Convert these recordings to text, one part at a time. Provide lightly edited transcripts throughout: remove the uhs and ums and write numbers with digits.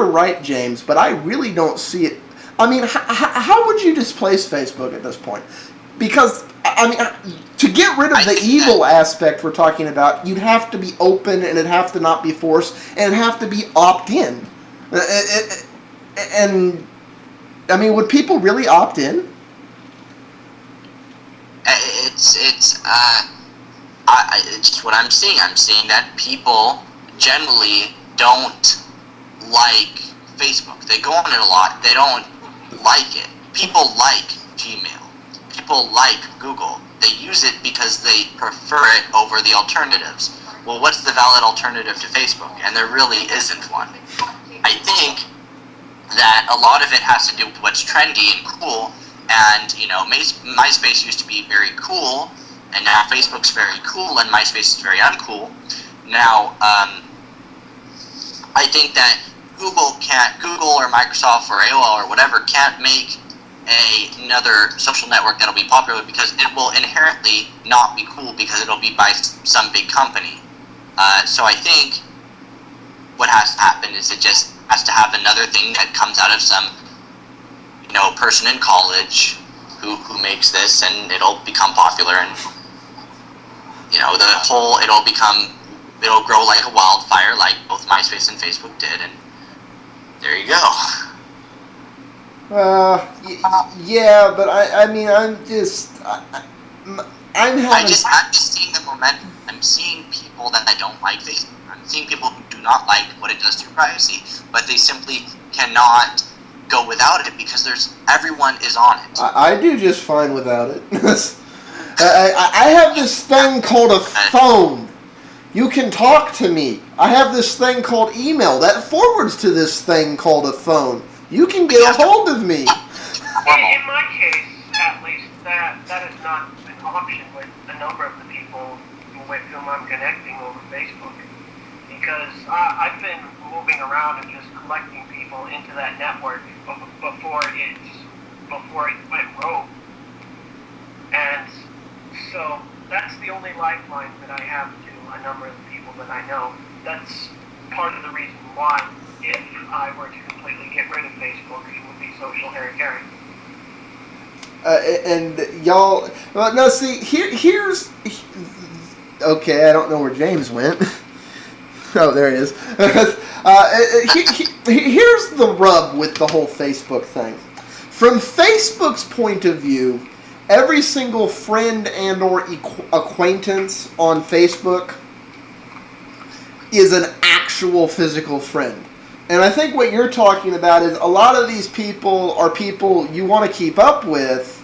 you're right, James, but I really don't see it. I mean, how would you displace Facebook at this point? Because, I mean, to get rid of the evil aspect we're talking about, you'd have to be open, and it'd have to not be forced, and it'd have to be opt-in. And, I mean, would people really opt in? It's what I'm seeing. I'm seeing that people generally don't like Facebook. They go on it a lot. They don't like it. People like Gmail. People like Google. They use it because they prefer it over the alternatives. Well, what's the valid alternative to Facebook? And there really isn't one. I think that a lot of it has to do with what's trendy and cool. And, you know, MySpace used to be very cool, and now Facebook's very cool, and MySpace is very uncool. Now, I think that Google or Microsoft or AOL or whatever can't make another social network that'll be popular because it will inherently not be cool because it'll be by some big company. So I think what has to happen is it just has to have another thing that comes out of some, you know, person in college who makes this, and it'll become popular, and, you know, it'll grow like a wildfire, like both MySpace and Facebook did, and there you go. Yeah, but I mean, I'm just seeing the momentum. I'm seeing people that I don't like Facebook. I'm seeing people who do not like what it does to your privacy, but they simply cannot go without it because everyone is on it. I do just fine without it. I have this thing called a phone. You can talk to me. I have this thing called email that forwards to this thing called a phone. You can get a hold of me. In my case, at least, that is not an option with a number of the people with whom I'm connecting over Facebook, because I've been moving around and just collecting people into that network before it went rogue, and so that's the only lifeline that I have to a number of the people that I know. That's part of the reason why, if I were to completely get rid of Facebook, it would be social herring. And y'all, well, no, see, here's, okay, I don't know where James went. Oh, there he is. Here's the rub with the whole Facebook thing. From Facebook's point of view, every single friend and or acquaintance on Facebook is an actual physical friend. And I think what you're talking about is a lot of these people are people you want to keep up with,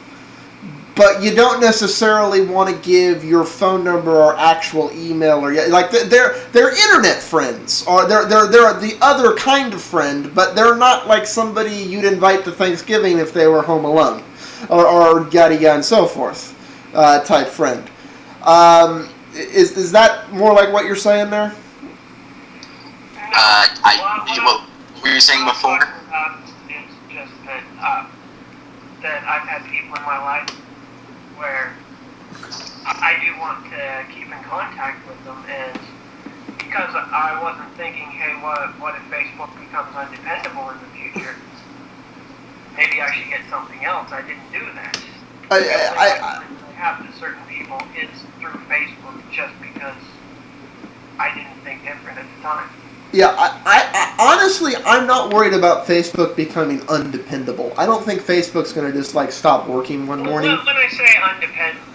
but you don't necessarily want to give your phone number or actual email, or like they're internet friends, or they're the other kind of friend, but they're not like somebody you'd invite to Thanksgiving if they were home alone, or yada yada and so forth type friend. Is that more like what you're saying there? What were you saying before? It's just that I've had people in my life where I do want to keep in contact with them, and because I wasn't thinking, hey, what if Facebook becomes undependable in the future? Maybe I should get something else. I didn't do that. I have to certain people, it's through Facebook just because I didn't think different at the time. Yeah, I honestly, I'm not worried about Facebook becoming undependable. I don't think Facebook's going to just, like, stop working one morning. When I say undependable,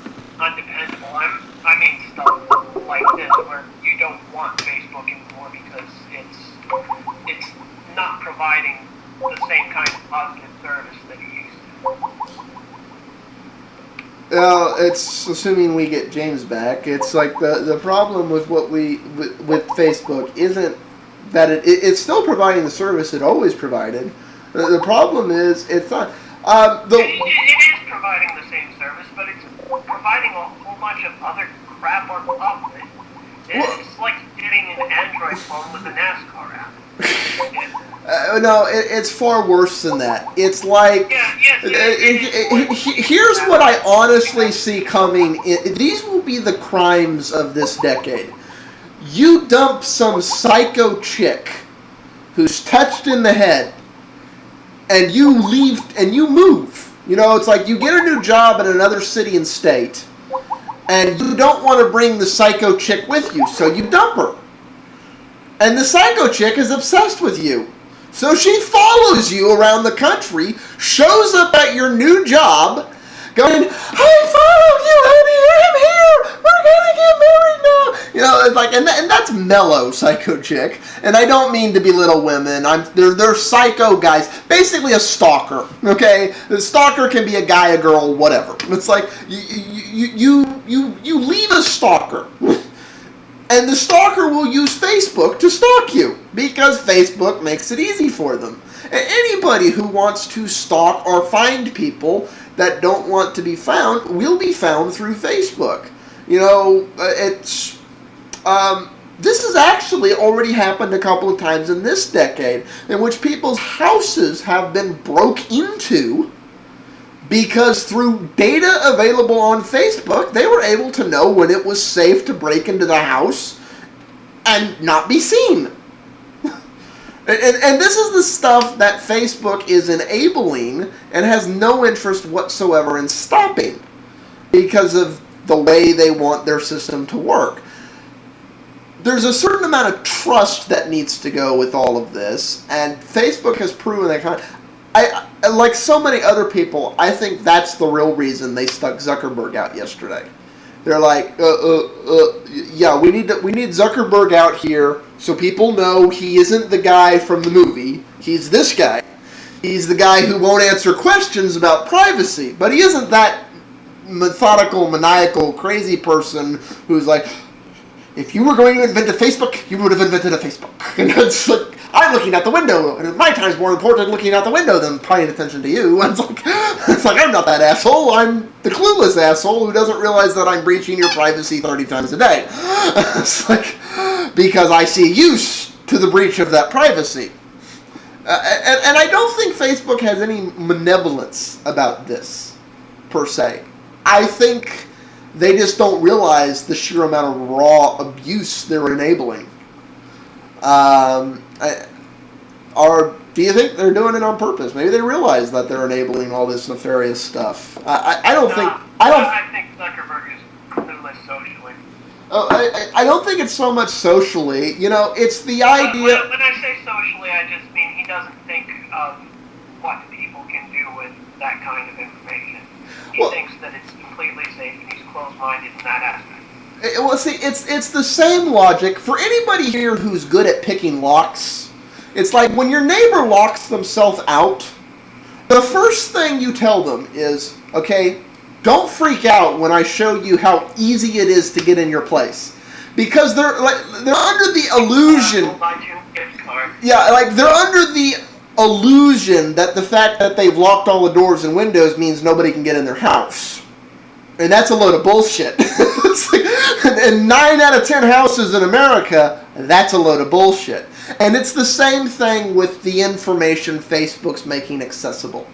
I mean stuff like this, where you don't want Facebook anymore because it's not providing the same kind of positive service that it used to. Well, it's assuming we get James back. It's like the problem with with Facebook isn't that it's still providing the service it always provided. The problem is it's not. It is providing the same service, but it's providing a whole bunch of other crap on top of it. It's like getting an Android phone with a NASCAR app. No, it's far worse than that. It's like, here's what I honestly see coming. These will be the crimes of this decade. You dump some psycho chick who's touched in the head, and you leave and you move. You know, it's like you get a new job in another city and state, and you don't want to bring the psycho chick with you, so you dump her. And the psycho chick is obsessed with you. So she follows you around the country, shows up at your new job, going, "I followed you, honey, I'm here, we're gonna get married now." You know, it's like, and that's mellow psycho chick. And I don't mean to belittle women. They're psycho guys, basically a stalker. Okay, the stalker can be a guy, a girl, whatever. It's like you leave a stalker. And the stalker will use Facebook to stalk you because Facebook makes it easy for them. And anybody who wants to stalk or find people that don't want to be found will be found through Facebook. You know, this has actually already happened a couple of times in this decade, in which people's houses have been broke into because through data available on Facebook, they were able to know when it was safe to break into the house and not be seen. And this is the stuff that Facebook is enabling and has no interest whatsoever in stopping because of the way they want their system to work. There's a certain amount of trust that needs to go with all of this, and Facebook has proven that I like so many other people, I think that's the real reason they stuck Zuckerberg out yesterday. They're like, yeah, we need Zuckerberg out here so people know he isn't the guy from the movie. He's this guy. He's the guy who won't answer questions about privacy, but he isn't that methodical, maniacal, crazy person who's like, if you were going to invent a Facebook, you would have invented a Facebook. And it's like, I'm looking out the window, and my time's more important looking out the window than paying attention to you. And it's like I'm not that asshole. I'm the clueless asshole who doesn't realize that I'm breaching your privacy 30 times a day. It's like, because I see use to the breach of that privacy. And I don't think Facebook has any malevolence about this, per se. I think they just don't realize the sheer amount of raw abuse they're enabling. Or do you think they're doing it on purpose? Maybe they realize that they're enabling all this nefarious stuff. I think Zuckerberg is clueless socially. I don't think it's so much socially. You know, it's the idea. When I say socially, I just mean he doesn't think of what people can do with that kind of information. He thinks that it's completely safe, and he's closed-minded in that aspect. Well, see, it's the same logic for anybody here who's good at picking locks. It's like when your neighbor locks themselves out, the first thing you tell them is, okay, don't freak out when I show you how easy it is to get in your place. Because they're under the illusion. Yeah, like they're under the illusion that the fact that they've locked all the doors and windows means nobody can get in their house. And that's a load of bullshit. It's like, and 9 out of 10 houses in America, that's a load of bullshit. And it's the same thing with the information Facebook's making accessible.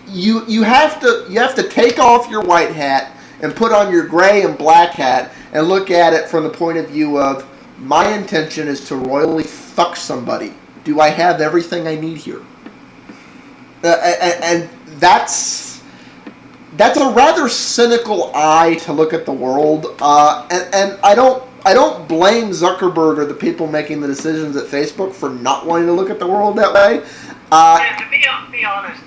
You have to take off your white hat and put on your gray and black hat and look at it from the point of view of, my intention is to royally fuck somebody. Do I have everything I need here? And that's a rather cynical eye to look at the world. And I don't blame Zuckerberg or the people making the decisions at Facebook for not wanting to look at the world that way. Yeah, to be honest,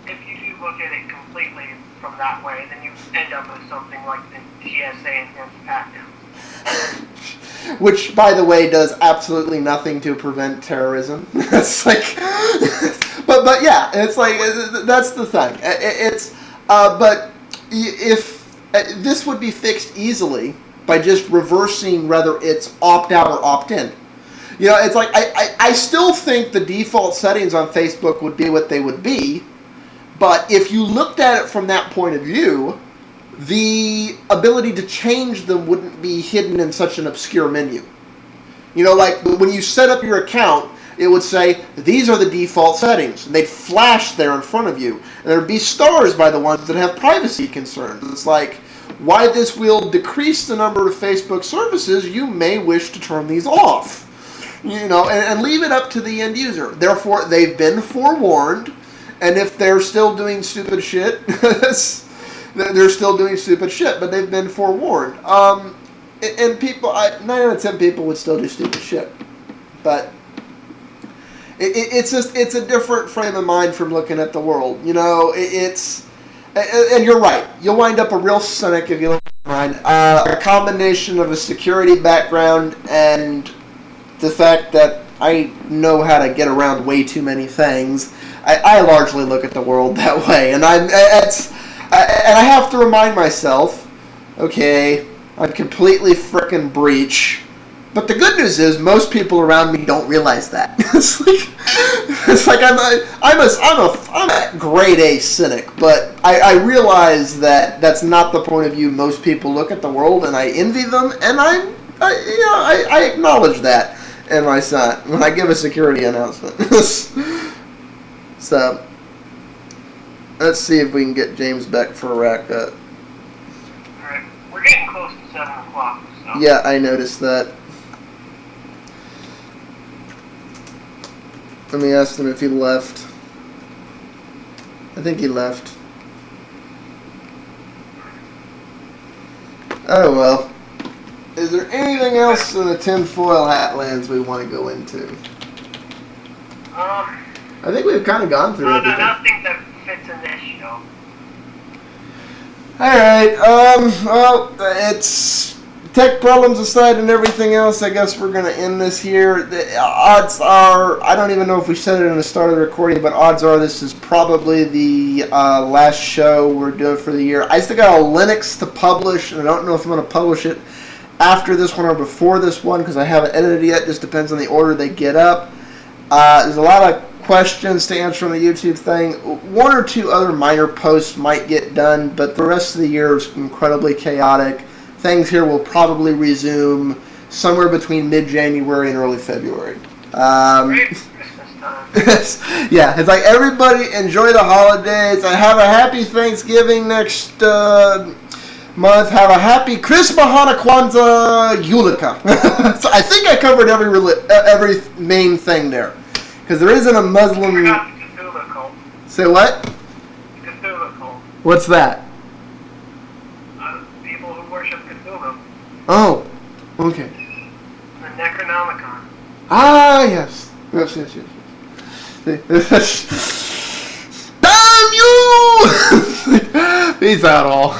if you do look at it completely from that way, then you end up with something like the GSA and Pac-Man. Which, by the way, does absolutely nothing to prevent terrorism. It's like, but yeah, it's like that's the thing. But if this would be fixed easily by just reversing whether it's opt out or opt in. You know, it's like I still think the default settings on Facebook would be what they would be, but if you looked at it from that point of view, the ability to change them wouldn't be hidden in such an obscure menu. You know, like when you set up your account, it would say, these are the default settings. And they'd flash there in front of you. And there'd be stars by the ones that have privacy concerns. It's like, why this will decrease the number of Facebook services, you may wish to turn these off. and leave it up to the end user. Therefore, they've been forewarned, and if they're still doing stupid shit, they're still doing stupid shit, but they've been forewarned. And people, 9 out of 10 people would still do stupid shit, but it's a different frame of mind from looking at the world. And you're right. You'll wind up a real cynic if you look at mine. A combination of a security background and the fact that I know how to get around way too many things. I largely look at the world that way, and I have to remind myself, okay, I'm completely frickin' breach. But the good news is most people around me don't realize that. It's like I'm a grade A cynic, but I realize that that's not the point of view most people look at the world, and I envy them, and I acknowledge that in my son when I give a security announcement. So let's see if we can get James back for a rack up. Alright, we're getting close to 7 o'clock. So. Yeah, I noticed that. Let me ask him if he left. I think he left. Oh well. Is there anything else in the tinfoil hat lands we want to go into? I think we've kind of gone through everything. Nothing that fits in this show. Alright, well, it's tech problems aside and everything else, I guess we're going to end this here. The odds are, I don't even know if we said it in the start of the recording, but odds are this is probably the last show we're doing for the year. I still got a Linux to publish, and I don't know if I'm going to publish it after this one or before this one, because I haven't edited it yet. Just depends on the order they get up. There's a lot of questions to answer on the YouTube thing. 1 or 2 other minor posts might get done, but the rest of the year is incredibly chaotic. Things here will probably resume somewhere between mid-January and early February. Yeah, it's like everybody enjoy the holidays. Have a happy Thanksgiving next month. Have a happy Christmas, Hanukkah, Kwanzaa, Yulika. So I think I covered every main thing there. Because there isn't a Muslim... Cthulhu cult. Say what? Cthulhu cult. What's that? People who worship Cthulhu. Oh, okay. The Necronomicon. Ah, yes. Yes. Damn you! Peace out, all.